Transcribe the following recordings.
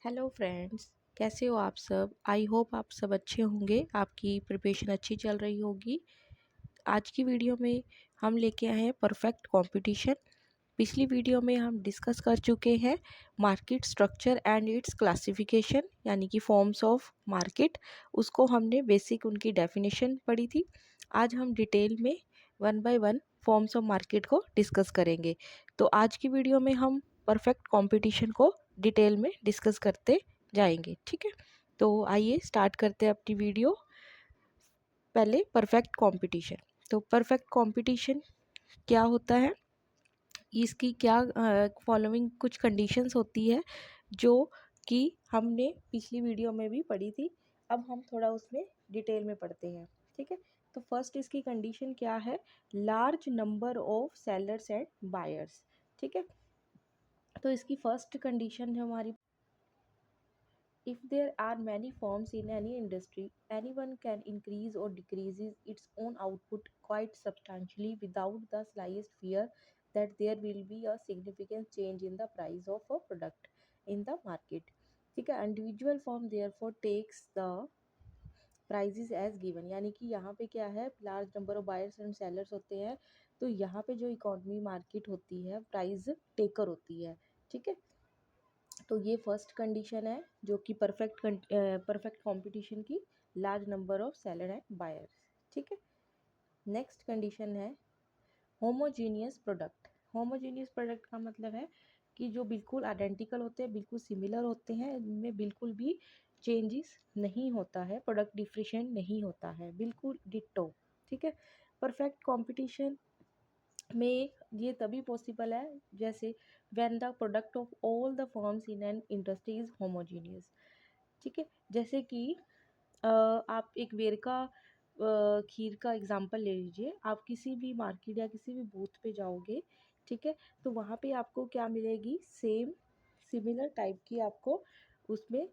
Hello friends, कैसे हो आप सब। आई होप आप सब अच्छे होंगे, आपकी प्रिपरेशन अच्छी चल रही होगी। आज की वीडियो में हम लेके आए हैं परफेक्ट कंपटीशन। पिछली वीडियो में हम डिस्कस कर चुके हैं market structure and it's classification, यानी कि फॉर्म्स ऑफ मार्केट। उसको हमने बेसिक उनकी डेफिनेशन पढ़ी थी। आज हम डिटेल में one by one forms of market को डिस्कस करेंगे। तो आज की वीडियो में हम परफेक्ट कंपटीशन को डिटेल में डिस्कस करते जाएंगे, ठीक है। तो आइए स्टार्ट करते हैं अपनी वीडियो। पहले परफेक्ट कंपटीशन। तो परफेक्ट कंपटीशन क्या होता है, इसकी क्या फॉलोइंग कुछ कंडीशंस होती है जो कि हमने पिछली वीडियो में भी पढ़ी थी। अब हम थोड़ा उसमें डिटेल में पढ़ते हैं, ठीक है। तो फर्स्ट इसकी कंडीशन क्या है, large number of sellers and buyers, ठीक है। तो इसकी फर्स्ट कंडीशन है हमारी, if there are many firms in any industry, anyone can increase or decreases its own output quite substantially without the slightest fear that there will be a significant change in the price of a product in the market, ठीक है। Individual firm therefore takes the prices as given, यानी कि यहाँ पे क्या है, large number of buyers and sellers होते हैं। तो यहाँ पे जो इकोनॉमी मार्केट होती है प्राइस टेकर होती है, ठीक है। तो ये फर्स्ट कंडीशन है जो कि परफेक्ट कंपटीशन की, large number of seller and buyers, ठीक है। नेक्स्ट कंडीशन है होमोजीनियस प्रोडक्ट। होमोजीनियस प्रोडक्ट का मतलब है कि जो बिल्कुल आइडेंटिकल होते हैं, बिल्कुल सिमिलर होते हैं, इनमें बिल्कुल भी चेंजेस नहीं होता है, प्रोडक्ट डिफरेंशिएट नहीं होता है, बिल्कुल डिट्टो, ठीक है। परफेक्ट कंपटीशन में ये तभी पॉसिबल है जैसे when the product of all the forms in an industry is homogeneous, ठीक है। जैसे कि आप एक वेरका खीर का एग्जांपल ले लीजिए। आप किसी भी मार्केट या किसी भी बूथ पे जाओगे, ठीक है, तो वहाँ पे आपको क्या मिलेगी, सेम सिमिलर टाइप की आपको उसमें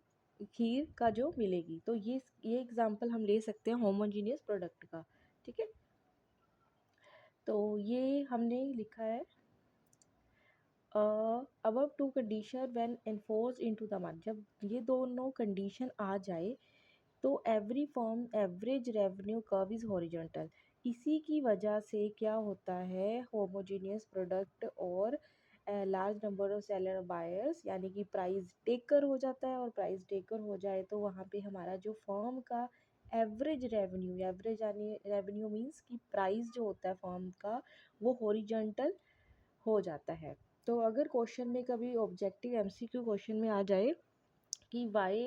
खीर का जो मिलेगी। तो ये एग्जांपल हम ले सकते हैं होमोजीनियस प्रोडक्ट का, ठीक है। तो ये हमने लिखा है above two condition when enforce into the month. जब ये दोनों कंडीशन आ जाए तो every firm average revenue curve is horizontal. इसी की वजह से क्या होता है, होमोजीनियस प्रोडक्ट और large number of seller buyers, यानी कि प्राइस टेकर हो जाता है। और प्राइस टेकर हो जाए तो वहाँ पे हमारा जो फॉर्म का एवरेज रेवेन्यू, एवरेज यानी रेवेन्यू मीन्स कि प्राइस जो होता है फॉर्म का वो हॉरिजॉन्टल हो जाता है। तो अगर क्वेश्चन में कभी ऑब्जेक्टिव एमसीक्यू क्वेश्चन में आ जाए कि वाई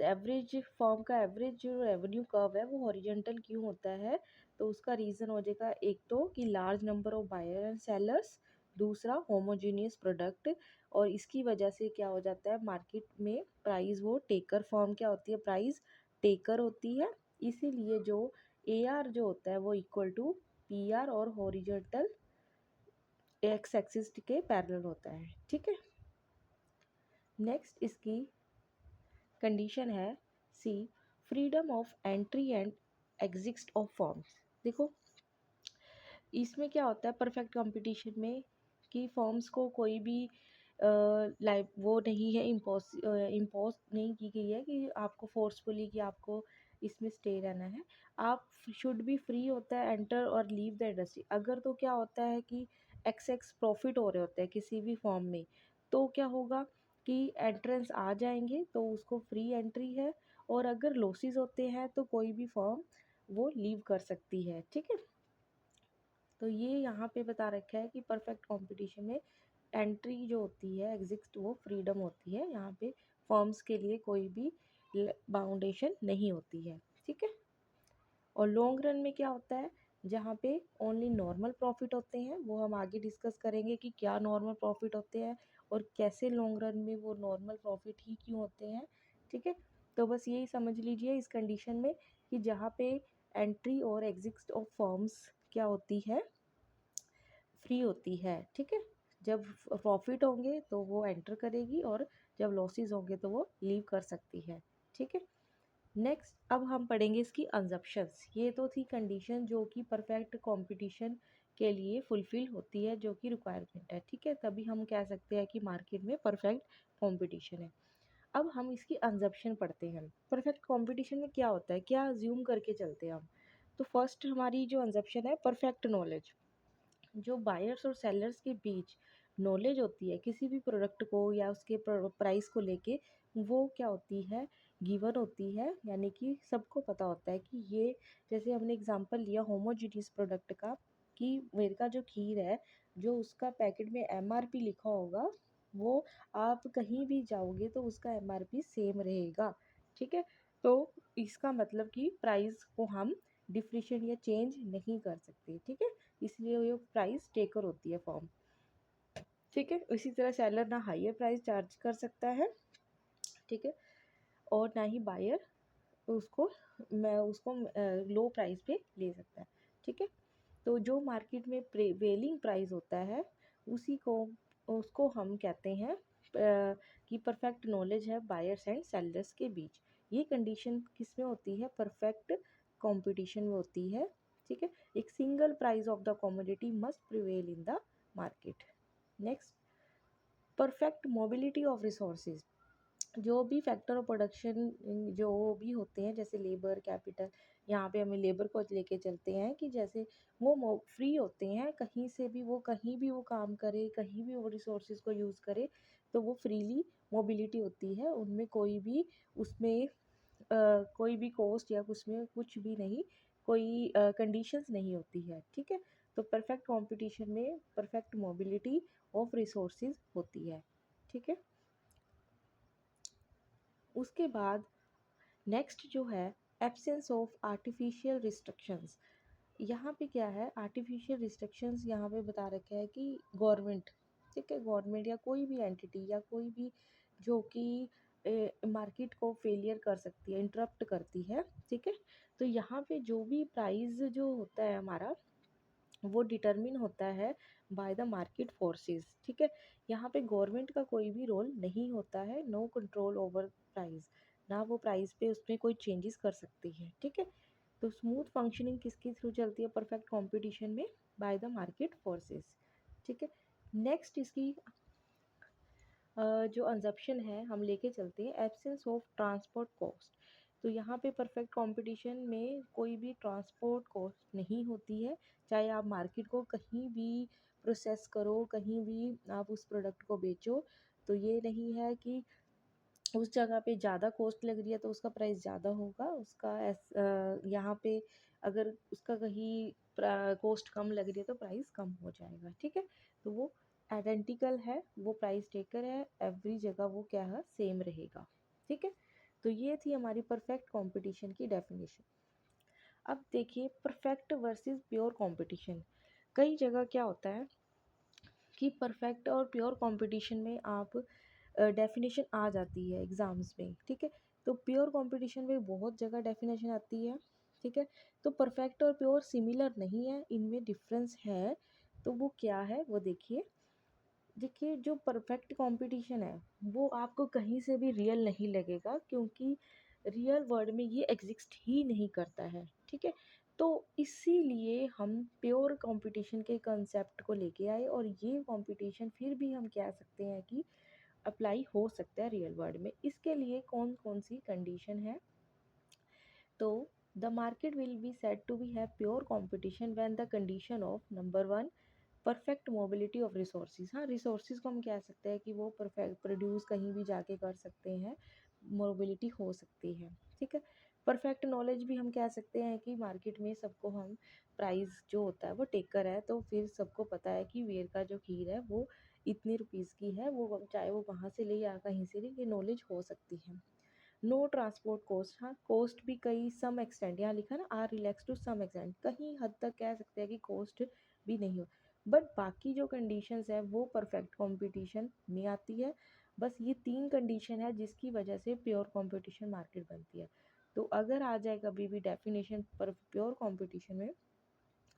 एवरेज फॉर्म का एवरेज जो रेवेन्यू कर्व है वो हॉरिजॉन्टल क्यों होता है, तो उसका रीज़न हो जाएगा एक तो कि large number of buyer and sellers, दूसरा होमोजीनियस प्रोडक्ट। और इसकी वजह से क्या हो जाता है, मार्केट में प्राइस वो टेकर फॉर्म क्या होती है, प्राइस टेकर होती है। इसीलिए जो AR जो होता है वो इक्वल टू PR और हॉरिजॉन्टल एक्स एक्सिस के पैरेलल होता है, ठीक है। नेक्स्ट इसकी कंडीशन है C, freedom of entry and exist of forms. देखो इसमें क्या होता है परफेक्ट कंपटीशन में कि फॉर्म्स को कोई भी लाइक वो नहीं है, इम्पोज नहीं की गई है कि आपको फोर्सफुली कि आपको इसमें स्टे रहना है। आप शुड बी फ्री होता है एंटर और लीव द इंडस्ट्री। अगर तो क्या होता है कि एक्स प्रॉफिट हो रहे होते हैं किसी भी फॉर्म में, तो क्या होगा कि एंट्रेंस आ जाएंगे तो उसको फ्री एंट्री है। और अगर लॉसेस होते हैं तो कोई भी फॉर्म वो लीव कर सकती है, ठीक है। तो ये यहाँ पे बता रखा है कि परफेक्ट कंपटीशन में एंट्री जो होती है एग्जिस्ट वो फ्रीडम होती है, यहाँ पे फॉर्म्स के लिए कोई भी बाउंडेशन नहीं होती है, ठीक है। और लॉन्ग रन में क्या होता है, जहाँ पे ओनली नॉर्मल प्रॉफिट होते हैं, वो हम आगे डिस्कस करेंगे कि क्या नॉर्मल प्रॉफिट होते हैं और कैसे लॉन्ग रन में वो नॉर्मल प्रॉफिट ही क्यों होते हैं, ठीक है। तो बस यही समझ लीजिए इस कंडीशन में कि जहाँ पे एंट्री और एग्जिट ऑफ फॉर्म्स क्या होती है, फ्री होती है, ठीक है। जब प्रॉफिट होंगे तो वो एंटर करेगी और जब लॉसेस होंगे तो वो लीव कर सकती है, ठीक है। नेक्स्ट अब हम पढ़ेंगे इसकी अजम्पशंस। ये तो थी कंडीशन जो कि परफेक्ट कंपटीशन के लिए फुलफ़िल होती है, जो कि रिक्वायरमेंट है, ठीक है? तभी हम कह सकते हैं कि मार्केट में परफेक्ट कॉम्पिटिशन है। अब हम इसकी अज़म्पशन पढ़ते हैं। परफेक्ट कॉम्पिटिशन में क्या होता है, क्या अज़्यूम करके चलते हैं हम? तो फर्स्ट हमारी जो अज़म्पशन है, परफेक्ट नॉलेज। जो बायर्स और सेलर्स के बीच नॉलेज होती है किसी भी प्रोडक्ट को या उसके प्राइस को लेके, वो क्या होती है, गिवन होती है। यानी कि सबको पता होता है कि ये, जैसे हमने एग्जांपल लिया होमोजीनियस प्रोडक्ट का, कि मेरे का जो खीर है, जो उसका पैकेट में एमआरपी लिखा होगा, वो आप कहीं भी जाओगे तो उसका एमआरपी सेम रहेगा, ठीक है? तो इसका मतलब कि प्राइस को हम डिफ्रेंशिएट या चेंज नहीं कर सकते, ठीक है? इसलिए ये प्राइस टेकर होती है फॉर्म, ठीक है? इसी तरह सेलर ना हायर प्राइस चार्ज कर सकता है, ठीक है? और ना ही बायर उसको उसको लो प्राइस पे ले सकता है, ठीक है? तो जो मार्केट में प्रेवेलिंग प्राइस होता है, उसी को उसको हम कहते हैं कि परफेक्ट नॉलेज है बायर्स एंड सेलर्स के बीच। ये कंडीशन किस में होती है, परफेक्ट कंपटीशन में होती है, ठीक है? एक single price of the commodity must prevail in the market. Next, perfect mobility of resources. जो भी फैक्टर ऑफ प्रोडक्शन जो भी होते हैं, जैसे लेबर कैपिटल, यहाँ पे हमें लेबर को लेके चलते हैं कि जैसे वो फ्री होते हैं, कहीं भी वो काम करे, कहीं भी वो रिसोर्सेज को यूज़ करे, तो वो फ्रीली मोबिलिटी होती है, उनमें कोई भी उसमें कोई भी कॉस्ट या उसमें कुछ भी नहीं, कोई कंडीशंस नहीं होती है, ठीक है? तो परफेक्ट कंपटीशन में परफेक्ट मोबिलिटी ऑफ रिसोर्सेज होती है, ठीक है? उसके बाद नेक्स्ट जो है, एब्सेंस ऑफ आर्टिफिशियल रिस्ट्रिक्शंस। यहाँ पे क्या है, आर्टिफिशियल रिस्ट्रिक्शंस यहाँ पे बता रखा है कि गवर्नमेंट, ठीक है, गवर्नमेंट या कोई भी एंटिटी या कोई भी जो कि मार्केट को फेलियर कर सकती है, इंटरप्ट करती है, ठीक है? तो यहाँ पे जो भी प्राइस जो होता है हमारा, वो डिटरमिन होता है बाय द मार्केट फोर्सेस, ठीक है? यहाँ पे गवर्नमेंट का कोई भी रोल नहीं होता है, नो कंट्रोल ओवर प्राइस, ना वो प्राइस पे उसमें कोई चेंजेस कर सकती है, ठीक है? तो स्मूथ फंक्शनिंग किसके थ्रू चलती है परफेक्ट कंपटीशन में, बाय द मार्केट फोर्सेस, ठीक है? नेक्स्ट इसकी जो अजम्पशन है हम लेके चलते हैं, एब्सेंस ऑफ ट्रांसपोर्ट कॉस्ट। तो यहाँ पे परफेक्ट कंपटीशन में कोई भी ट्रांसपोर्ट कॉस्ट नहीं होती है, चाहे आप मार्केट को कहीं भी प्रोसेस करो, कहीं भी आप उस प्रोडक्ट को बेचो, तो ये नहीं है कि उस जगह पे ज़्यादा कॉस्ट लग रही है तो उसका प्राइस ज़्यादा होगा, यहाँ पे अगर उसका कहीं कॉस्ट कम लग रही है तो प्राइस कम हो जाएगा, ठीक है? तो वो आइडेंटिकल है, वो प्राइस टेकर है, एवरी जगह वो क्या है, सेम रहेगा, ठीक है? तो ये थी हमारी परफेक्ट कंपटीशन की डेफिनेशन। अब देखिए परफेक्ट वर्सेस प्योर कंपटीशन। कई जगह क्या होता है कि परफेक्ट और प्योर कंपटीशन में आप डेफिनेशन आ जाती है एग्ज़ाम्स में, ठीक है? तो प्योर कंपटीशन में बहुत जगह डेफिनेशन आती है, ठीक है? तो परफेक्ट और प्योर सिमिलर नहीं है, इनमें डिफरेंस है। तो वो क्या है, वो देखिए। देखिए जो परफेक्ट कंपटीशन है, वो आपको कहीं से भी रियल नहीं लगेगा, क्योंकि रियल वर्ल्ड में ये एग्जिस्ट ही नहीं करता है, ठीक है? तो इसीलिए हम प्योर कंपटीशन के कंसेप्ट को लेके आए, और ये कंपटीशन फिर भी हम कह सकते हैं कि अप्लाई हो सकता है रियल वर्ल्ड में। इसके लिए कौन कौन सी कंडीशन है? तो the market will be said to be have pure competition when the condition of number one, perfect mobility of resources. हाँ, रिसोर्सेज को हम कह सकते हैं कि वो परफेक्ट प्रोड्यूस कहीं भी जाके कर सकते हैं, मोबिलिटी हो सकती है, ठीक है? परफेक्ट नॉलेज भी हम कह सकते हैं कि मार्केट में सबको हम प्राइस जो होता है वो टेकर है, तो फिर सबको पता है कि वेयर का जो खीर है वो इतने रुपीज़ की है, वो चाहे वो वहाँ से ले या कहीं से ले, ये नॉलेज हो सकती है। No transport cost. हाँ, कॉस्ट भी कई सम एक्सटेंट, यहाँ लिखा ना, are relax to some extent, कहीं हद तक कह सकते हैं कि कॉस्ट भी नहीं हो। बट बाकी जो कंडीशंस है वो परफेक्ट कंपटीशन में आती है। बस ये 3 कंडीशन है जिसकी वजह से प्योर कंपटीशन मार्केट बनती है। तो अगर आ जाए कभी भी डेफिनेशन पर प्योर कंपटीशन में,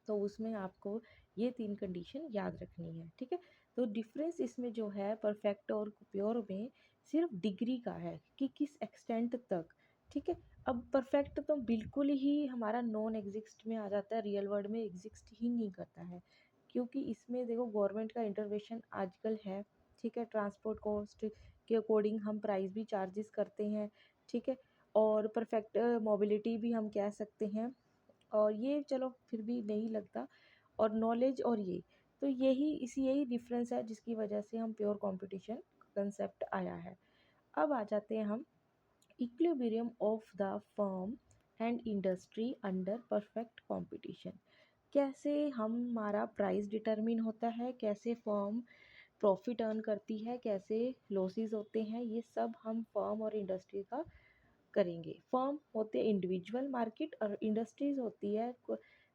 तो उसमें आपको ये 3 कंडीशन याद रखनी है, ठीक है? तो डिफरेंस इसमें जो है परफेक्ट और प्योर में सिर्फ डिग्री का है कि किस एक्सटेंट तक, ठीक है? अब परफेक्ट तो बिल्कुल ही हमारा नॉन एग्जिस्ट में आ जाता है, रियल वर्ल्ड में एग्जिस्ट ही नहीं करता है, क्योंकि इसमें देखो गवर्नमेंट का इंटरवेंशन आजकल है, ठीक है। ट्रांसपोर्ट कॉस्ट के अकॉर्डिंग हम प्राइस भी चार्जेस करते हैं, ठीक है। और परफेक्ट मोबिलिटी भी हम कह सकते हैं, और ये चलो फिर भी नहीं लगता। और नॉलेज और ये तो यही डिफरेंस है जिसकी वजह से हम प्योर कंपटीशन कंसेप्ट आया है। अब आ जाते हैं हम equilibrium of the firm and industry under perfect competition. कैसे हमारा प्राइस डिटरमिन होता है, कैसे फर्म प्रॉफिट अर्न करती है, कैसे लॉसेस होते हैं, ये सब हम फर्म और इंडस्ट्री का करेंगे। फर्म होते हैं इंडिविजुअल मार्केट और इंडस्ट्रीज होती है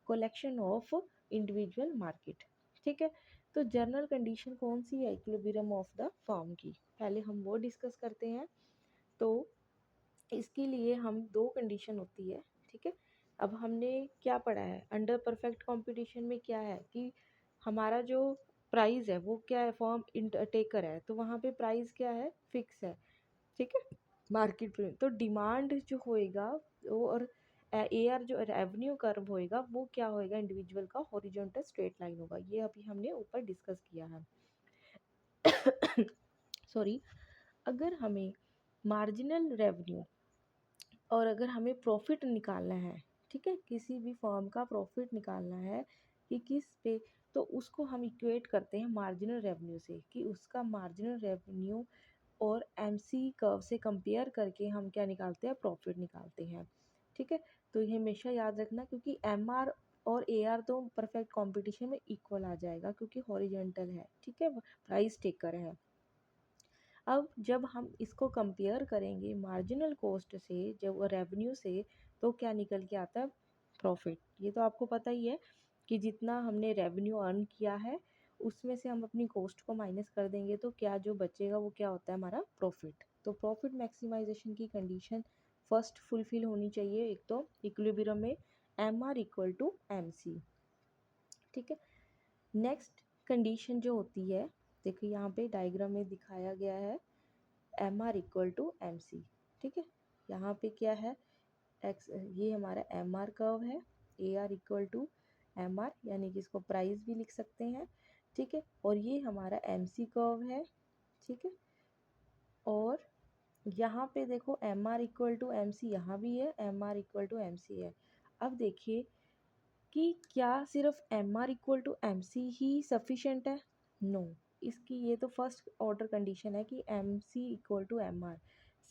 कलेक्शन ऑफ इंडिविजुअल मार्केट, ठीक है। तो जनरल कंडीशन कौन सी है इक्विलिब्रियम ऑफ द फर्म की, पहले हम वो डिस्कस करते हैं। तो इसके लिए हम दो कंडीशन होती है, ठीक है। अब हमने क्या पढ़ा है अंडर परफेक्ट कंपटीशन में, क्या है कि हमारा जो प्राइस है वो क्या है, फर्म टेकर है तो वहाँ पे प्राइस क्या है, फिक्स है, ठीक है, मार्केट में। तो डिमांड जो होएगा वो, और AR जो रेवेन्यू कर्व होएगा वो क्या होएगा, इंडिविजुअल का हॉरिजॉन्टल स्ट्रेट लाइन होगा। ये अभी हमने ऊपर डिस्कस किया है। सॉरी। अगर हमें मार्जिनल रेवेन्यू और अगर हमें प्रॉफिट निकालना है, ठीक है, किसी भी फर्म का प्रॉफिट निकालना है कि किस पे, तो उसको हम इक्वेट करते हैं मार्जिनल रेवेन्यू से, कि उसका मार्जिनल रेवेन्यू और MC कर्व से कंपेयर करके हम क्या निकालते हैं, प्रॉफिट निकालते हैं, ठीक है। तो ये हमेशा याद रखना, क्योंकि MR और AR तो परफेक्ट कंपटीशन में इक्वल आ जाएगा क्योंकि हॉरिजॉन्टल है, ठीक है, प्राइस टेकर है। अब जब हम इसको कंपेयर करेंगे मार्जिनल कॉस्ट से, जब रेवेन्यू से, तो क्या निकल के आता है, प्रॉफिट। ये तो आपको पता ही है कि जितना हमने रेवेन्यू अर्न किया है उसमें से हम अपनी कॉस्ट को माइनस कर देंगे तो क्या जो बचेगा वो क्या होता है, हमारा प्रॉफिट। तो प्रॉफिट मैक्सिमाइजेशन की कंडीशन फर्स्ट फुलफिल होनी चाहिए, एक तो इक्विलिब्रियम में MR इक्वल टू MC, ठीक है। नेक्स्ट कंडीशन जो होती है, देखो यहाँ पे डायग्राम में दिखाया गया है, MR इक्वल टू MC, ठीक है। यहाँ पे क्या है, एक्स, ये हमारा MR कर्व है, AR इक्वल टू MR, यानी कि इसको प्राइस भी लिख सकते हैं, ठीक है। और ये हमारा MC कर्व है, ठीक है। और यहाँ पे देखो MR इक्वल टू MC यहाँ भी है, MR इक्वल टू MC है। अब देखिए कि क्या सिर्फ MR इक्वल टू MC ही सफिशेंट है, नो। इसकी ये तो फर्स्ट ऑर्डर कंडीशन है कि MC equal to MR।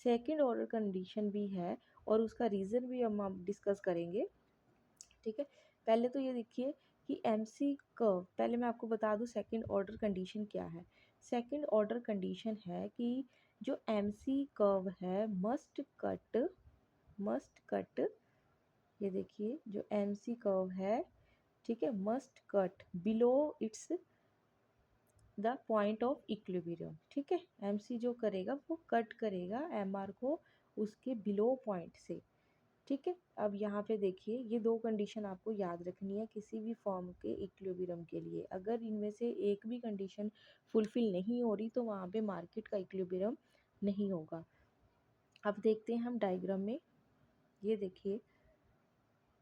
Second order condition भी है और उसका रीज़न भी हम डिस्कस करेंगे, ठीक है। पहले तो ये देखिए कि MC कर्व, पहले मैं आपको बता दूं सेकेंड ऑर्डर कंडीशन क्या है। सेकेंड ऑर्डर कंडीशन है कि जो MC कर्व है मस्ट कट, ये देखिए जो MC कर्व है, ठीक है, must cut below it's the point of equilibrium, ठीक है। MC जो करेगा वो कट करेगा MR को उसके बिलो पॉइंट से, ठीक है। अब यहाँ पे देखिए ये दो कंडीशन आपको याद रखनी है किसी भी फॉर्म के इक्विलिब्रियम के लिए। अगर इनमें से एक भी कंडीशन फुलफिल नहीं हो रही तो वहाँ पे मार्केट का इक्विलिब्रियम नहीं होगा। अब देखते हैं हम डायग्राम में, ये देखिए,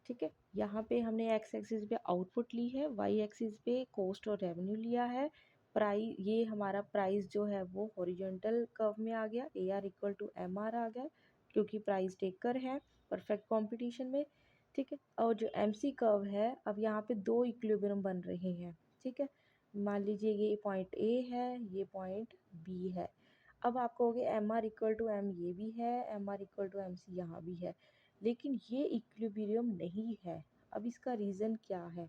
ठीक है। यहाँ पे हमने एक्स एक्सिस पे आउटपुट ली है, वाई एक्सिस पे कॉस्ट और रेवेन्यू लिया है। प्राइस, ये हमारा प्राइस जो है वो हॉरिजॉन्टल कर्व में आ गया, AR इक्वल टू MR आ गया क्योंकि प्राइस टेकर है परफेक्ट कंपटीशन में, ठीक है। और जो MC कर्व है, अब यहाँ पे दो इक्विलिब्रियम बन रहे हैं, ठीक है। मान लीजिए ये पॉइंट A है, ये पॉइंट B है। अब आप कहोगे MR इक्वल टू M ये भी है, MR इक्वल टू MC यहाँ भी है, लेकिन ये इक्विलिब्रियम नहीं है। अब इसका रीज़न क्या है,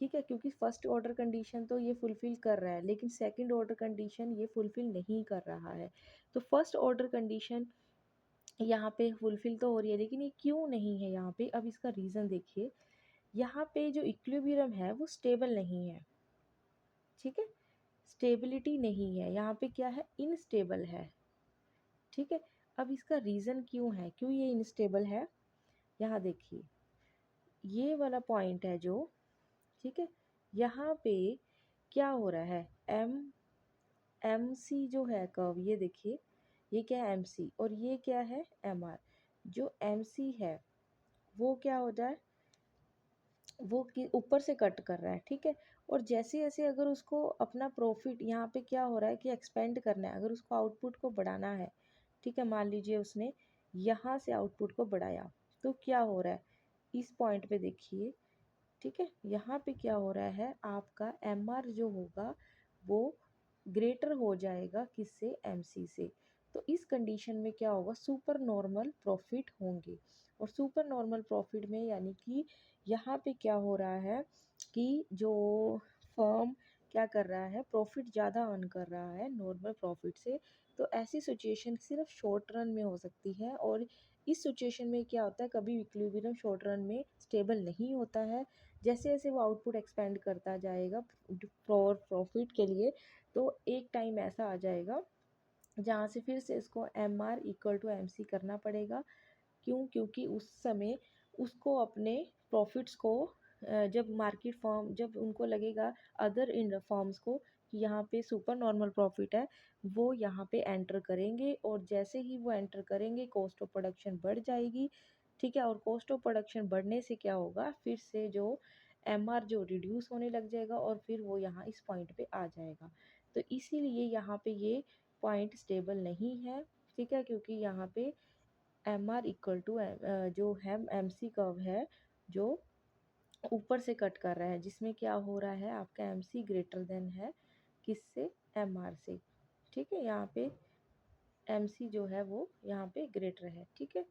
ठीक है, क्योंकि फर्स्ट ऑर्डर कंडीशन तो ये फुलफ़िल कर रहा है लेकिन सेकंड ऑर्डर कंडीशन ये फुलफ़िल नहीं कर रहा है। तो फर्स्ट ऑर्डर कंडीशन यहाँ पे फुलफ़िल तो हो रही है लेकिन ये क्यों नहीं है यहाँ पे, अब इसका रीज़न देखिए। यहाँ पे जो इक्विलिब्रियम है वो स्टेबल नहीं है, ठीक है, स्टेबिलिटी नहीं है, यहाँ पे क्या है, इनस्टेबल है, ठीक है। अब इसका रीज़न क्यों है, क्यों ये इनस्टेबल है, यहाँ देखिए ये वाला पॉइंट है जो, ठीक है, यहाँ पे क्या हो रहा है, MC जो है कर्व, ये देखिए ये क्या है MC और ये क्या है MR। जो MC है वो क्या हो जाए, वो कि ऊपर से कट कर रहा है, ठीक है। और जैसे जैसे अगर उसको अपना प्रॉफिट यहाँ पे क्या हो रहा है कि एक्सपेंड करना है, अगर उसको आउटपुट को बढ़ाना है, ठीक है, मान लीजिए उसने यहाँ से आउटपुट को बढ़ाया, तो क्या हो रहा है इस पॉइंट पे देखिए, ठीक है, यहाँ पे क्या हो रहा है आपका एम आर जो होगा वो ग्रेटर हो जाएगा किससे, एम सी से। तो इस कंडीशन में क्या होगा, सुपर नॉर्मल प्रॉफिट होंगे। और सुपर नॉर्मल प्रॉफिट में यानी कि यहाँ पे क्या हो रहा है कि जो फर्म क्या कर रहा है, प्रॉफिट ज़्यादा अर्न कर रहा है नॉर्मल प्रॉफिट से। तो ऐसी सिचुएशन सिर्फ शॉर्ट रन में हो सकती है। और इस सिचुएशन में क्या होता है, कभी इक्विलिब्रियम शॉर्ट रन में स्टेबल नहीं होता है। जैसे जैसे वो आउटपुट एक्सपेंड करता जाएगा फॉर प्रॉफिट के लिए, तो एक टाइम ऐसा आ जाएगा जहाँ से फिर से इसको M R equal to M C करना पड़ेगा। क्यों, क्योंकि उस समय उसको अपने प्रॉफिट्स को जब मार्केट फर्म, जब उनको लगेगा अदर इन फर्म्स को कि यहाँ पे सुपर नॉर्मल प्रॉफिट है, वो यहाँ पे एंटर करेंगे। और जैसे ही वो एंटर करेंगे कॉस्ट ऑफ प्रोडक्शन बढ़ जाएगी, ठीक है। और कॉस्ट ऑफ प्रोडक्शन बढ़ने से क्या होगा, फिर से जो एम आर जो रिड्यूस होने लग जाएगा और फिर वो यहाँ इस पॉइंट पे आ जाएगा। तो इसीलिए यहाँ पे ये पॉइंट स्टेबल नहीं है, ठीक है, क्योंकि यहाँ पे एम आर इक्वल टू जो है एम सी कर्व है जो ऊपर से कट कर रहा है, जिसमें क्या हो रहा है आपका एम सी ग्रेटर देन है किससे, एम आर से, ठीक है। यहाँ पे एम सी जो है वो यहाँ पे ग्रेटर है, ठीक है।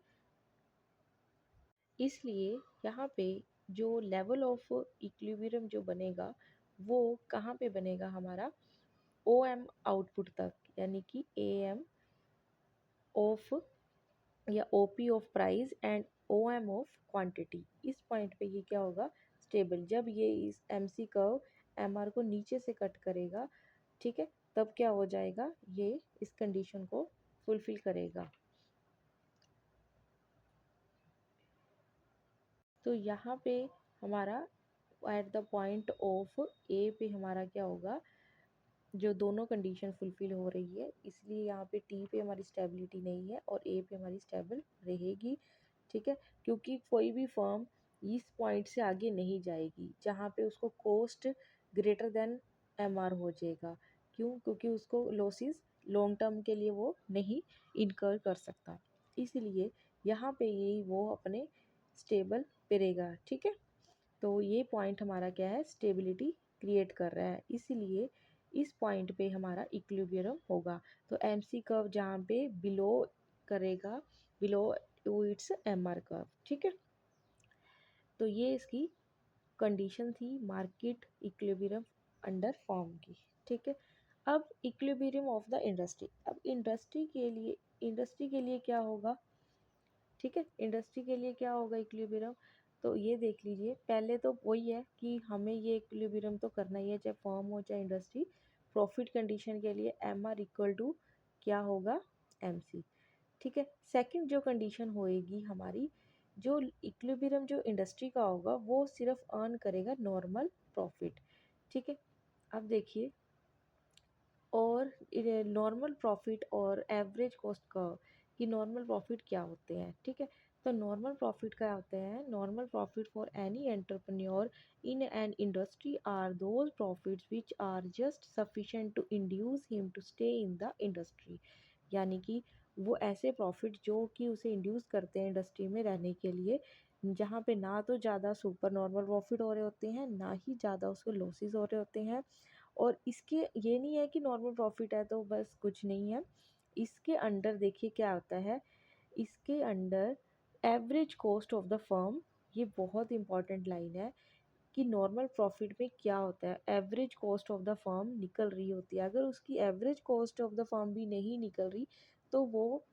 इसलिए यहाँ पे जो लेवल ऑफ इक्विलिब्रियम जो बनेगा वो कहाँ पे बनेगा हमारा, ओ एम आउटपुट तक, यानी कि ए एम ऑफ या O P of price and O M of quantity. इस पॉइंट पे ये क्या होगा, स्टेबल। जब ये इस M C curve M R को नीचे से कट करेगा, ठीक है, तब क्या हो जाएगा, ये इस कंडीशन को फुलफिल करेगा। तो यहाँ पे हमारा एट द पॉइंट ऑफ ए पे हमारा क्या होगा, जो दोनों कंडीशन फुलफिल हो रही है, इसलिए यहाँ पे टी पे हमारी स्टेबिलिटी नहीं है और ए पे हमारी स्टेबल रहेगी, ठीक है। क्योंकि कोई भी फर्म इस पॉइंट से आगे नहीं जाएगी जहाँ पे उसको cost greater than M R हो जाएगा। क्यों, क्योंकि उसको लॉसेस लॉन्ग टर्म के लिए वो नहीं इनकर कर सकता, इसलिए यहाँ पे यही वो अपने स्टेबल पे रहेगा, ठीक है। तो ये पॉइंट हमारा क्या है, स्टेबिलिटी क्रिएट कर रहा है, इसीलिए इस पॉइंट पे हमारा इक्विलिब्रियम होगा। तो एम सी कर्व जहाँ पे बिलो करेगा, below it's M R curve, ठीक है। तो ये इसकी कंडीशन थी मार्केट इक्विलिब्रियम अंडर फॉर्म की, ठीक है। अब इक्विलिब्रियम ऑफ द इंडस्ट्री, अब इंडस्ट्री के लिए क्या होगा, ठीक है, इंडस्ट्री के लिए क्या होगा इक्विलिब्रियम। तो ये देख लीजिए, पहले तो वही है कि हमें ये इक्विलिब्रियम तो करना ही है, चाहे फर्म हो चाहे इंडस्ट्री। प्रॉफिट कंडीशन के लिए एम आर इक्वल टू क्या होगा, एम सी, ठीक है। सेकंड जो कंडीशन होएगी हमारी, जो इक्विलिब्रियम जो इंडस्ट्री का होगा वो सिर्फ अर्न करेगा नॉर्मल प्रॉफिट, ठीक है। अब देखिए, और नॉर्मल प्रॉफिट और एवरेज कॉस्ट का कि नॉर्मल प्रॉफिट क्या होते हैं, ठीक है। तो नॉर्मल प्रॉफिट क्या होते हैं, normal profit for any entrepreneur in an industry are those profits which are just sufficient to induce him to stay in the industry. यानी कि वो ऐसे प्रॉफिट जो कि उसे इंड्यूस करते हैं इंडस्ट्री में रहने के लिए, जहाँ पे ना तो ज़्यादा सुपर नॉर्मल प्रॉफिट हो रहे होते हैं, ना ही ज़्यादा उसको लॉसेस हो रहे होते हैं। और इसके ये नहीं है कि नॉर्मल प्रॉफिट है तो बस कुछ नहीं है, इसके अंडर देखिए क्या होता है, इसके under average cost of the firm, ये बहुत इंपॉर्टेंट लाइन है कि नॉर्मल प्रॉफिट में क्या होता है, average cost of the firm निकल रही होती है। अगर उसकी average cost of the firm भी नहीं निकल रही, तो वो,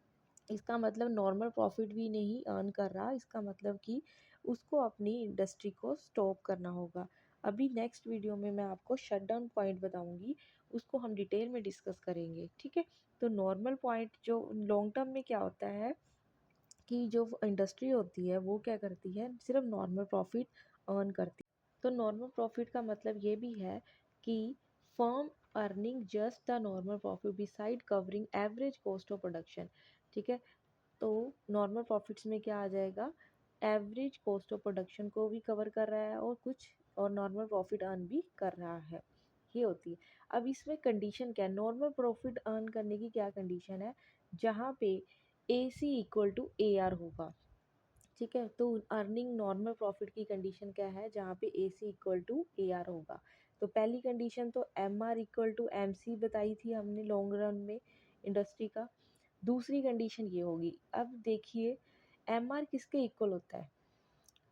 इसका मतलब नॉर्मल प्रॉफिट भी नहीं अर्न कर रहा, इसका मतलब कि उसको अपनी इंडस्ट्री को स्टॉप करना होगा। अभी नेक्स्ट वीडियो में मैं आपको शट डाउन पॉइंट बताऊंगी, उसको हम डिटेल में डिस्कस करेंगे, ठीक है। तो नॉर्मल पॉइंट जो लॉन्ग टर्म में क्या होता है कि जो इंडस्ट्री होती है वो क्या करती है, सिर्फ नॉर्मल प्रॉफिट अर्न करती है। तो नॉर्मल प्रॉफिट का मतलब ये भी है कि firm earning just the normal profit beside covering average cost of production, ठीक है। तो नॉर्मल प्रॉफिट्स में क्या आ जाएगा, एवरेज कॉस्ट ऑफ प्रोडक्शन को भी कवर कर रहा है और कुछ और नॉर्मल प्रॉफिट अर्न भी कर रहा है, ये होती है। अब इसमें कंडीशन क्या है, नॉर्मल प्रॉफिट अर्न करने की क्या कंडीशन है, जहाँ पे A C equal to A R होगा, ठीक है। तो अर्निंग नॉर्मल प्रॉफिट की कंडीशन क्या है, जहाँ पे A C equal to A R होगा। तो पहली कंडीशन तो M R equal to M C बताई थी हमने लॉन्ग रन में इंडस्ट्री का। दूसरी कंडीशन ये होगी, अब देखिए एम आर किसके इक्वल होता है,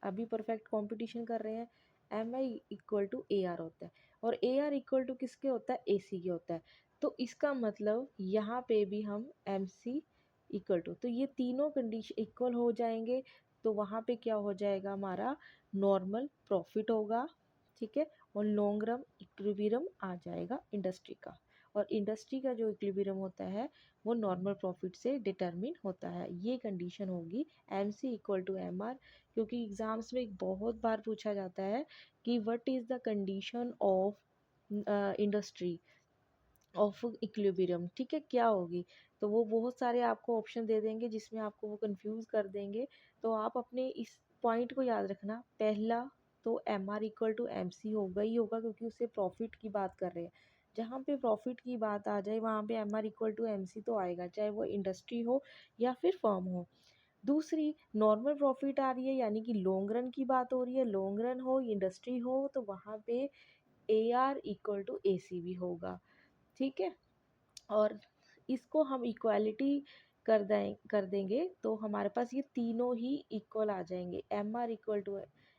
अभी परफेक्ट कंपटीशन कर रहे हैं, M I equal to A R होता है और ए आर इक्वल टू किसके होता है, ए सी के होता है। तो इसका मतलब यहाँ पे भी हम एम सी इक्वल टू, तो ये तीनों कंडीशन इक्वल हो जाएंगे, तो वहाँ पे क्या हो जाएगा, हमारा नॉर्मल प्रॉफिट होगा, ठीक है। और लॉन्ग रन इक्विलिब्रियम आ जाएगा इंडस्ट्री का, और इंडस्ट्री का जो इक्विलिब्रियम होता है वो नॉर्मल प्रॉफिट से डिटरमिन होता है। ये कंडीशन होगी M C equal to M R, क्योंकि एग्ज़ाम्स में बहुत बार पूछा जाता है कि what is the condition of industry of equilibrium, ठीक है, क्या होगी। तो वो बहुत सारे आपको ऑप्शन दे देंगे जिसमें आपको वो कंफ्यूज कर देंगे। तो आप अपने इस पॉइंट को याद रखना, पहला तो M R equal to M C होगा ही होगा, क्योंकि उससे प्रॉफिट की बात कर रहे हैं। जहाँ पे प्रॉफिट की बात आ जाए वहाँ पे M R equal to M C तो आएगा, चाहे वो इंडस्ट्री हो या फिर फर्म हो। दूसरी नॉर्मल प्रॉफिट आ रही है, यानी कि लॉन्ग रन की बात हो रही है, लॉन्ग रन हो इंडस्ट्री हो तो वहाँ पे ए आर इक्वल टू ए सी भी होगा, ठीक है। और इसको हम इक्वालिटी कर देंगे तो हमारे पास ये तीनों ही इक्वल आ जाएंगे, M R equal to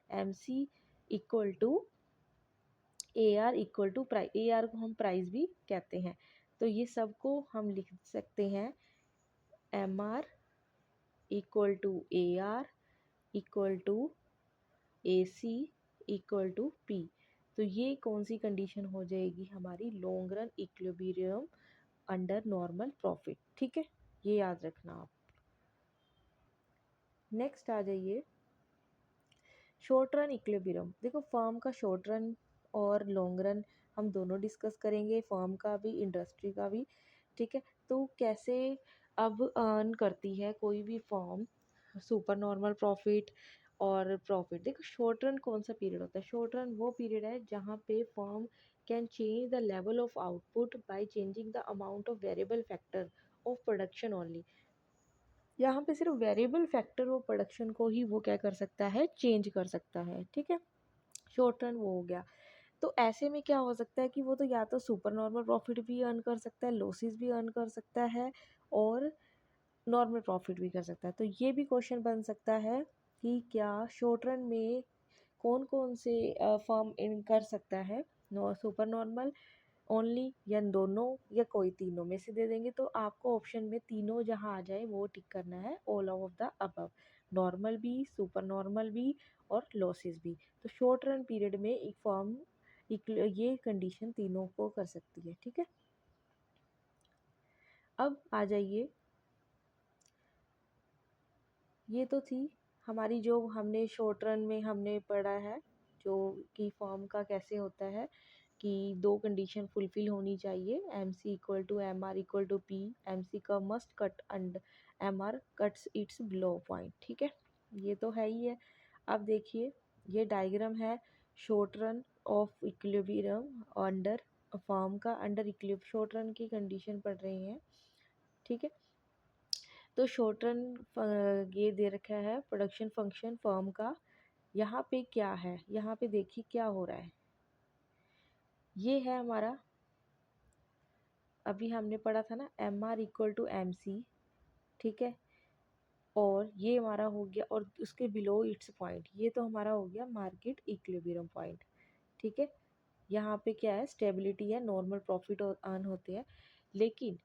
M C equal to A R equal to price, A R को हम प्राइस भी कहते हैं। तो ये सबको हम लिख सकते हैं, M R equal to A R equal to A C equal to P. तो ये कौन सी कंडीशन हो जाएगी हमारी, long run equilibrium under normal profit, ठीक है, ये याद रखना आप। नेक्स्ट आ जाइए, शॉर्ट रन इक्विलिब्रियम। देखो फर्म का शॉर्ट रन और लॉन्ग रन हम दोनों डिस्कस करेंगे, फर्म का भी इंडस्ट्री का भी, ठीक है। तो कैसे अब अर्न करती है कोई भी फर्म सुपर नॉर्मल प्रॉफिट और प्रॉफिट। देखो शॉर्ट रन कौन सा पीरियड होता है, शॉर्ट रन वो पीरियड है जहाँ पे firm can change the level of output by changing the amount of variable factor of production only. यहाँ पे सिर्फ वेरिएबल फैक्टर ऑफ प्रोडक्शन को ही वो क्या कर सकता है, चेंज कर सकता है, ठीक है। शॉर्ट रन वो हो गया। तो ऐसे में क्या हो सकता है कि वो तो या तो सुपर नॉर्मल प्रॉफिट भी अर्न कर सकता है, लॉसेस भी अर्न कर सकता है और नॉर्मल प्रॉफिट भी कर सकता है। तो ये भी क्वेश्चन बन सकता है कि क्या शॉर्ट रन में कौन कौन से फर्म इन कर सकता है, सुपर नॉर्मल ओनली या दोनों या कोई तीनों में से दे देंगे। तो आपको ऑप्शन में तीनों जहाँ आ जाए वो टिक करना है, all of the above, normal भी, सुपर नॉर्मल भी और लॉसेस भी। तो शॉर्ट रन पीरियड में एक फर्म ये कंडीशन तीनों को कर सकती है, ठीक है। अब आ जाइए, ये तो थी हमारी जो हमने शॉर्ट रन में हमने पढ़ा है, जो कि फॉर्म का कैसे होता है कि दो कंडीशन फुलफिल होनी चाहिए, M C equal to M R equal to P, M C का must cut and M R cuts its below point, ठीक है, ये तो है ही है। अब देखिए ये डायग्राम है short run of equilibrium under form का, अंडर इक्विलिब्रियम शॉर्ट रन की कंडीशन पढ़ रही हैं, ठीक है। तो शॉर्ट रन ये दे रखा है प्रोडक्शन फंक्शन फर्म का। यहाँ पे क्या है, यहाँ पे देखिए क्या हो रहा है, ये है हमारा, अभी हमने पढ़ा था ना M R equal to M C, ठीक है। और ये हमारा हो गया, और उसके बिलो इट्स पॉइंट, ये तो हमारा हो गया मार्केट इक्विलिब्रियम पॉइंट, ठीक है। यहाँ पे क्या है, स्टेबिलिटी है, नॉर्मल प्रॉफिट और अर्न होते हैं। लेकिन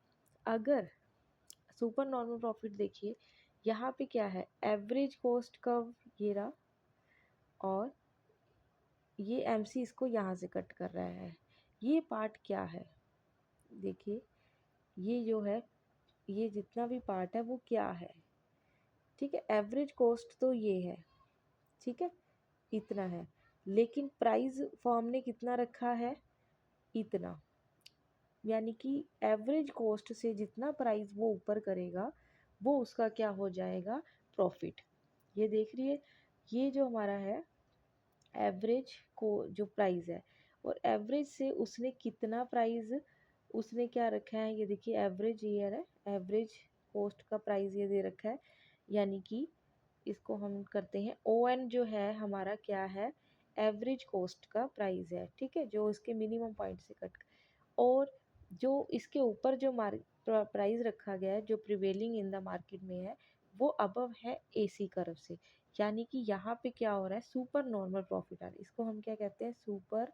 अगर सुपर नॉर्मल प्रॉफिट देखिए, यहाँ पे क्या है, एवरेज कॉस्ट कर्व ये रहा, और ये एमसी इसको यहाँ से कट कर रहा है। ये पार्ट क्या है, देखिए ये जो है, ये जितना भी पार्ट है वो क्या है, ठीक है। एवरेज कॉस्ट तो ये है, ठीक है, इतना है। लेकिन प्राइस फॉर्म ने कितना रखा है, इतना, यानी कि एवरेज कॉस्ट से जितना प्राइस वो ऊपर करेगा वो उसका क्या हो जाएगा, प्रॉफिट। ये देख रही है, ये जो हमारा है एवरेज को जो प्राइस है, और एवरेज से उसने कितना प्राइस उसने क्या रखा है, ये देखिए एवरेज ईयर है, एवरेज कॉस्ट का प्राइस ये दे रखा है, यानी कि इसको हम करते हैं ओ एन जो है हमारा क्या है, एवरेज कॉस्ट का प्राइस है, ठीक है, जो इसके मिनिमम पॉइंट से कट, और जो इसके ऊपर जो प्राइस रखा गया है जो प्रिवेलिंग इन द मार्केट में है वो अबव है एसी कर्व से, यानी कि यहाँ पे क्या हो रहा है, सुपर नॉर्मल प्रॉफिट आ रहा है, इसको हम क्या कहते हैं, सुपर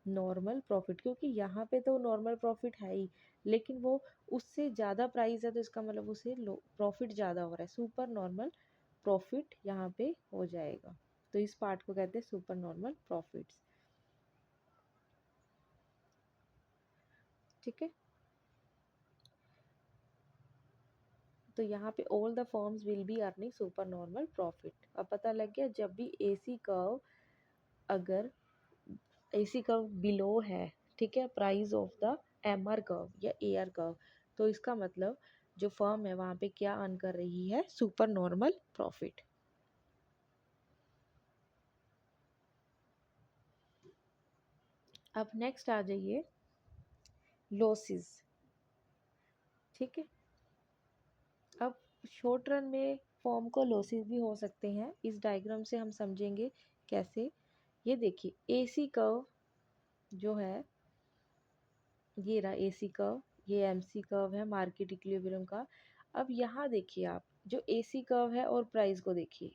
नॉर्मल प्रॉफिट, क्योंकि यहाँ पे तो नॉर्मल प्रॉफिट है ही, लेकिन वो उससे ज़्यादा प्राइस है तो इसका मतलब उसे प्रॉफिट ज़्यादा हो रहा है, सुपर नॉर्मल प्रॉफिट यहाँ पे हो जाएगा। तो इस पार्ट को कहते हैं सुपर नॉर्मल प्रॉफिट्स, ठीक है। तो यहाँ पे all the firms will be earning super normal profit. अब पता लग गया, जब भी एसी कर्व, अगर एसी कर्व बिलो है, ठीक है, price of the M R curve या ए आर कर्व, तो इसका मतलब जो फर्म है वहाँ पे क्या अर्न कर रही है, सुपर नॉर्मल प्रॉफिट। अब नेक्स्ट आ जाइए लॉसेस, ठीक है। अब शॉर्ट रन में फॉर्म को लॉसेस भी हो सकते हैं, इस डायग्राम से हम समझेंगे कैसे। ये देखिए एसी कर्व जो है, ये रहा एसी कर्व, ये एमसी कर्व है मार्केट इक्विलिब्रियम का। अब यहाँ देखिए आप, जो एसी कर्व है और प्राइस को देखिए,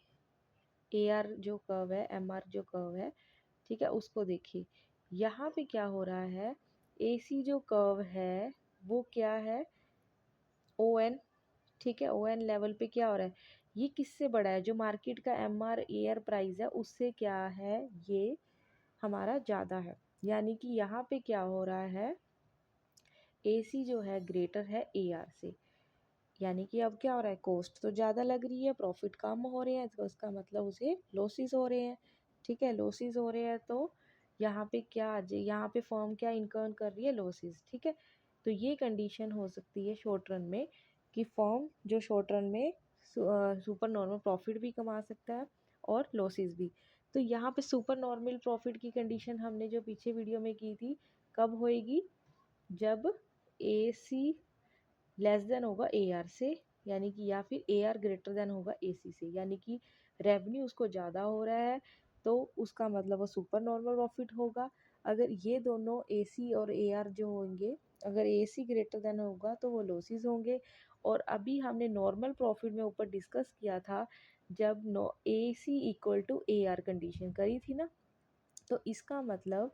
ए आर जो कर्व है, एम आर जो कर्व है, ठीक है, उसको देखिए। यहाँ पे क्या हो रहा है, एसी जो कर्व है वो क्या है, ओ एन, ठीक है, ओ एन लेवल पे क्या हो रहा है, ये किससे बड़ा है, जो मार्केट का M R A R price है उससे क्या है, ये हमारा ज़्यादा है, यानी कि यहाँ पे क्या हो रहा है, एसी जो है ग्रेटर है ए आर से, यानी कि अब क्या हो रहा है, कॉस्ट तो ज़्यादा लग रही है, प्रॉफिट कम हो रहे हैं, तो उसका मतलब उसे लॉसेस हो रहे हैं, ठीक है, लॉसेस हो रहे हैं, तो यहाँ पे क्या आ जाए, यहाँ पे फर्म क्या इनकर्न कर रही है, लॉसेस, ठीक है। तो ये कंडीशन हो सकती है शॉर्ट रन में कि फर्म जो शॉर्ट रन में सुपर नॉर्मल प्रॉफिट भी कमा सकता है और लॉसेस भी। तो यहाँ पे सुपर नॉर्मल प्रॉफिट की कंडीशन हमने जो पीछे वीडियो में की थी, कब होएगी, जब ए सी लेस देन होगा ए आर से, यानी कि या फिर ए आर ग्रेटर देन होगा ए सी से, यानी कि रेवेन्यू उसको ज़्यादा हो रहा है तो उसका मतलब वो सुपर नॉर्मल प्रॉफिट होगा। अगर ये दोनों ए सी और ए आर जो होंगे, अगर ए सी ग्रेटर देन होगा तो वो लॉसेस होंगे। और अभी हमने नॉर्मल प्रॉफिट में ऊपर डिस्कस किया था, जब no A C equal to A R condition करी थी ना, तो इसका मतलब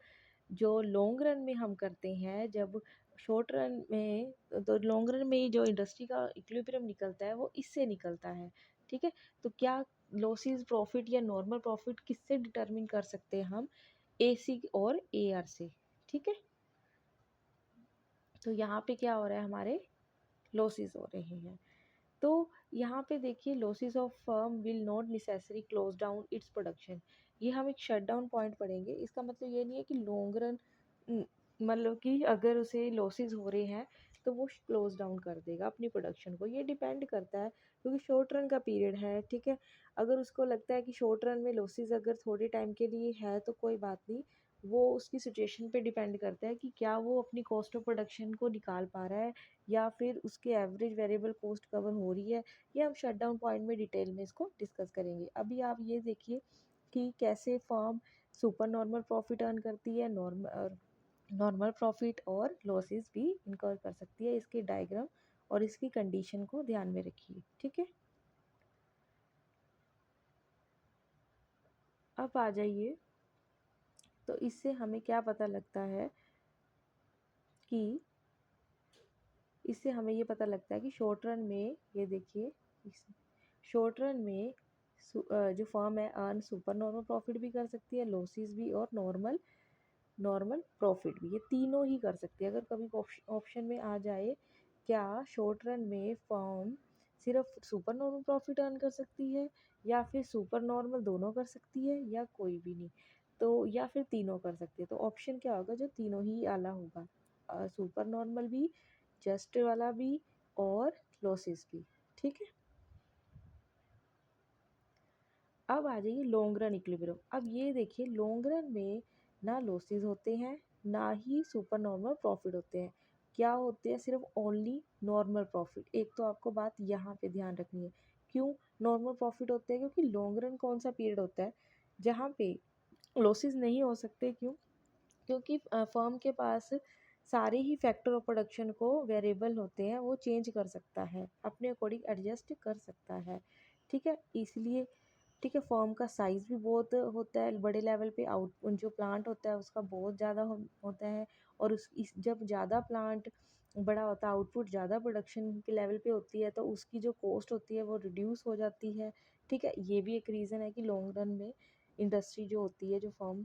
जो लॉन्ग रन में हम करते हैं, जब शॉर्ट रन में, तो लॉन्ग रन में जो इंडस्ट्री का इक्विलिब्रियम निकलता है वो इससे निकलता है, ठीक है। तो क्या लॉसेस प्रॉफिट या नॉर्मल प्रॉफिट किससे डिटरमिन कर सकते हैं हम, एसी और एआर से, ठीक है। तो यहाँ पे क्या हो रहा है, हमारे लॉसेस हो रहे हैं। तो यहाँ पे देखिए, losses of firm will not necessary close down its production, ये हम एक शट डाउन पॉइंट पढ़ेंगे। इसका मतलब ये नहीं है कि लॉन्ग रन, मतलब कि अगर उसे लॉसेस हो रहे हैं तो वो क्लोज डाउन कर देगा अपनी प्रोडक्शन को, ये डिपेंड करता है, क्योंकि शॉर्ट रन का पीरियड है, ठीक है। अगर उसको लगता है कि शॉर्ट रन में लॉसेस अगर थोड़े टाइम के लिए है तो कोई बात नहीं, वो उसकी सिचुएशन पे डिपेंड करता है कि क्या वो अपनी कॉस्ट ऑफ प्रोडक्शन को निकाल पा रहा है या फिर उसके एवरेज वेरिएबल कॉस्ट कवर हो रही है। ये हम शट डाउन पॉइंट में डिटेल में इसको डिस्कस करेंगे। अभी आप ये देखिए कि कैसे firm super normal profit earn करती है, नॉर्मल प्रॉफिट और लॉसेस भी इनकर कर सकती है, इसके डायग्राम और इसकी कंडीशन को ध्यान में रखिए, ठीक है। अब आ जाइए, तो इससे हमें क्या पता लगता है कि, इससे हमें ये पता लगता है कि शॉर्ट रन में, ये देखिए, शॉर्ट रन में जो फर्म है अर्न सुपर नॉर्मल प्रॉफिट भी कर सकती है, लॉसेस भी, और नॉर्मल नॉर्मल प्रॉफिट भी, ये तीनों ही कर सकती है। अगर कभी ऑप्शन में आ जाए क्या शॉर्ट रन में फर्म सिर्फ सुपर नॉर्मल प्रॉफिट अर्न कर सकती है, या फिर सुपर नॉर्मल दोनों कर सकती है, या कोई भी नहीं, तो या फिर तीनों कर सकती है, तो ऑप्शन क्या होगा, जो तीनों ही आला होगा, सुपर नॉर्मल भी, जस्ट वाला भी, और लॉसेस भी, ठीक है। अब आ जाइए लॉन्ग रन इक्विलिब्रियम। अब ये देखिए लॉन्ग रन में ना लॉसेस होते हैं ना ही सुपर नॉर्मल प्रॉफिट होते हैं। क्या होते हैं? सिर्फ ओनली नॉर्मल प्रॉफिट। एक तो आपको बात यहाँ पे ध्यान रखनी है। क्यों नॉर्मल प्रॉफिट होते हैं? क्योंकि लॉन्ग रन कौन सा पीरियड होता है जहाँ पे लॉसेस नहीं हो सकते। क्यों? क्योंकि फर्म के पास सारे ही फैक्टर ऑफ प्रोडक्शन को वेरिएबल होते हैं, वो चेंज कर सकता है, अपने अकॉर्डिंग एडजस्ट कर सकता है। ठीक है, इसलिए ठीक है फर्म का साइज़ भी बहुत होता है, बड़े लेवल पे आउट जो प्लांट होता है उसका बहुत ज़्यादा होता है। और जब ज़्यादा प्लांट बड़ा होता है, आउटपुट ज़्यादा प्रोडक्शन के लेवल पे होती है, तो उसकी जो कॉस्ट होती है वो रिड्यूस हो जाती है। ठीक है, ये भी एक रीज़न है कि लॉन्ग रन में इंडस्ट्री जो होती है, जो फर्म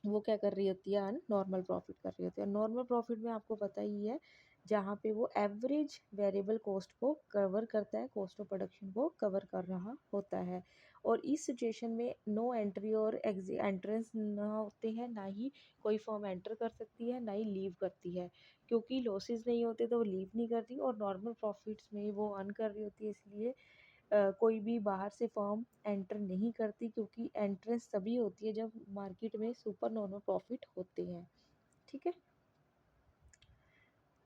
वो क्या कर रही होती है, अर्न नॉर्मल प्रॉफिट कर रही होती है। नॉर्मल प्रॉफिट में आपको पता ही है जहाँ पे वो एवरेज वेरिएबल कॉस्ट को कवर करता है, कॉस्ट ऑफ प्रोडक्शन को कवर कर रहा होता है। और इस सिचुएशन में नो एंट्री और एंट्रेंस ना होते हैं, ना ही कोई फर्म एंटर कर सकती है, ना ही लीव करती है। क्योंकि लॉसेस नहीं होते तो वो लीव नहीं करती, और नॉर्मल प्रॉफिट्स में वो अर्न कर रही होती है। इसलिए कोई भी बाहर से फर्म एंटर नहीं करती, क्योंकि एंट्रेंस तभी होती है जब मार्केट में सुपर नॉर्मल प्रॉफिट होते हैं। ठीक है,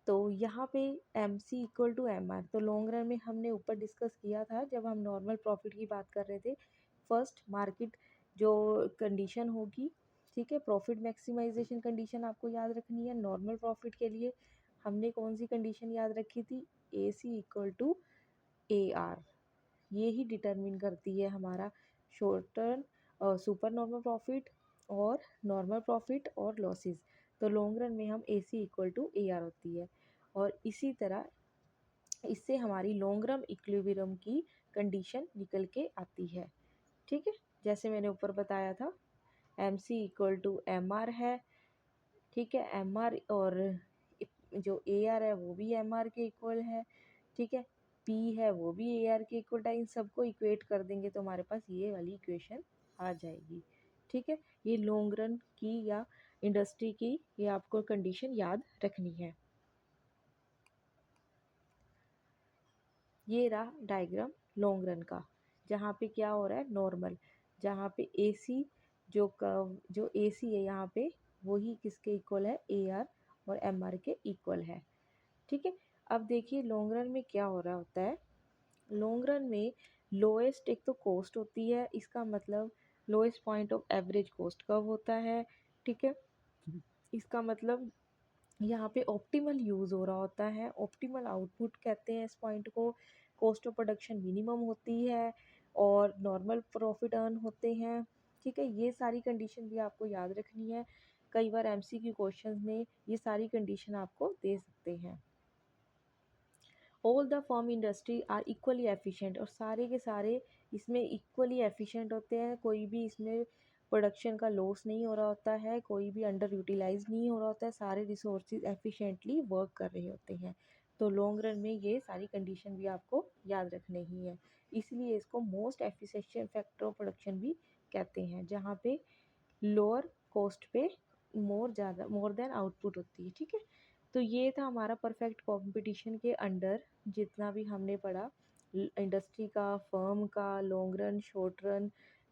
तो यहाँ पे M C equal to M R, तो लॉन्ग रन में हमने ऊपर डिस्कस किया था जब हम नॉर्मल प्रॉफिट की बात कर रहे थे। फर्स्ट मार्केट जो कंडीशन होगी, ठीक है, प्रॉफिट मैक्सिमाइजेशन कंडीशन आपको याद रखनी है। नॉर्मल प्रॉफिट के लिए हमने कौन सी कंडीशन याद रखी थी? ए C equal to A are. ये ही डिटरमिन करती है हमारा short term super normal profit और नॉर्मल प्रॉफिट और लॉसेस। तो लॉन्ग रन में हम ए C equal to A are होती है, और इसी तरह इससे हमारी लॉन्ग रन इक्विलिब्रियम की कंडीशन निकल के आती है। ठीक है, जैसे मैंने ऊपर बताया था M C equal to M R है। ठीक है, एम आर और जो ए आर है वो भी एम आर के इक्वल है। ठीक है, पी है वो भी ए आर के इक्वल है। इन सबको इक्वेट कर देंगे तो हमारे पास ये वाली इक्वेशन आ जाएगी। ठीक है, ये लॉन्ग रन की या इंडस्ट्री की ये आपको कंडीशन याद रखनी है। ये रहा डायग्राम लॉन्ग रन का, जहाँ पे क्या हो रहा है नॉर्मल, जहाँ पे ए सी जो कर्व जो ए सी है यहाँ पे वही किसके इक्वल है? ए आर और एम आर के इक्वल है। ठीक है, अब देखिए लॉन्ग रन में क्या हो रहा होता है। लॉन्ग रन में लोएस्ट एक तो कॉस्ट होती है, इसका मतलब lowest point of average cost कब होता है? ठीक है, इसका मतलब यहाँ पे ऑप्टिमल यूज़ हो रहा होता है, ऑप्टिमल आउटपुट कहते हैं इस पॉइंट को। कॉस्ट ऑफ प्रोडक्शन मिनिमम होती है और नॉर्मल प्रॉफिट अर्न होते हैं। ठीक है, ये सारी कंडीशन भी आपको याद रखनी है। कई बार एमसीक्यू क्वेश्चंस में ये सारी कंडीशन आपको दे सकते हैं। All the firm industry are equally efficient, और सारे के सारे इसमें इक्वली एफिशिएंट होते हैं। कोई भी इसमें प्रोडक्शन का लॉस नहीं हो रहा होता है, कोई भी अंडर यूटिलाइज नहीं हो रहा होता है, सारे रिसोर्सेज एफिशिएंटली वर्क कर रहे होते हैं। तो लॉन्ग रन में ये सारी कंडीशन भी आपको याद रखनी ही है। इसलिए इसको most efficient factor of production भी कहते हैं, जहाँ पे लोअर कॉस्ट पे मोर देन आउटपुट होती है। ठीक है, तो ये था हमारा परफेक्ट कंपटीशन के अंडर जितना भी हमने पढ़ा, इंडस्ट्री का, फर्म का, लॉन्ग रन, शॉर्ट रन,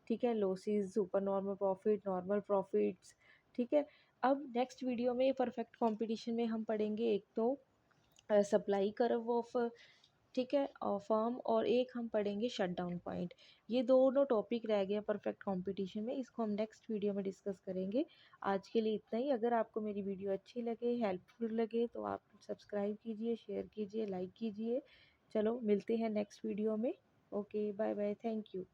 ठीक है, losses, super normal profit, normal profits. ठीक है, अब नेक्स्ट वीडियो में परफेक्ट कंपटीशन में हम पढ़ेंगे एक तो सप्लाई कर्व ऑफ, ठीक है, और फर्म, और एक हम पढ़ेंगे शट डाउन पॉइंट। ये दोनों टॉपिक रह गए परफेक्ट कंपटीशन में, इसको हम नेक्स्ट वीडियो में डिस्कस करेंगे। आज के लिए इतना ही। अगर आपको मेरी वीडियो अच्छी लगे, हेल्पफुल लगे, तो आप सब्सक्राइब कीजिए, शेयर कीजिए, लाइक कीजिए। चलो मिलते हैं नेक्स्ट वीडियो में। Okay, bye bye, thank you.